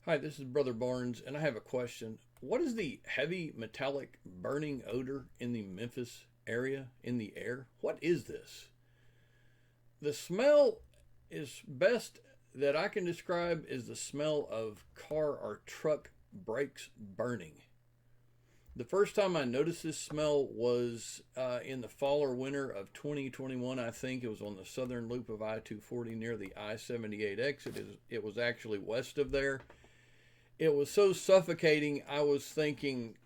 Hi, this is Brother Barnes, and I have a question. What is the heavy metallic burning odor in the Memphis area in the air? What is this? The smell is best that I can describe is the smell of car or truck brakes burning. The first time I noticed this smell was in the fall or winter of 2021. I think it was on the southern loop of I-240 near the I-78 exit. It was actually west of there. It was so suffocating. I was thinking,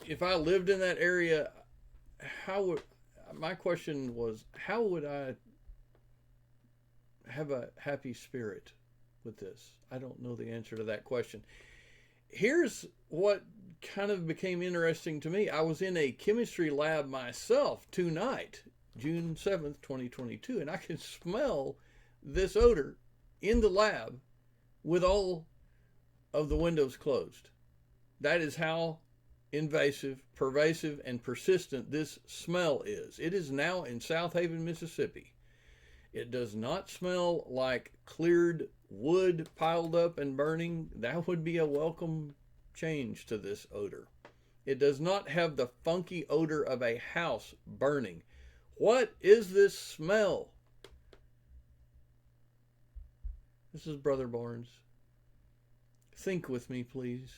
if I lived in that area, how would my question was, how would I have a happy spirit with this? I don't know the answer to that question. Here's what kind of became interesting to me. I was in a chemistry lab myself tonight, June 7th, 2022, and I could smell this odor in the lab with all of the windows closed. That is how invasive, pervasive, and persistent this smell is. It is now in Southaven, Mississippi. It does not smell like cleared wood piled up and burning. That would be a welcome change to this odor. It does not have the funky odor of a house burning. What is this smell? This is Brother Barnes. Think with me, please.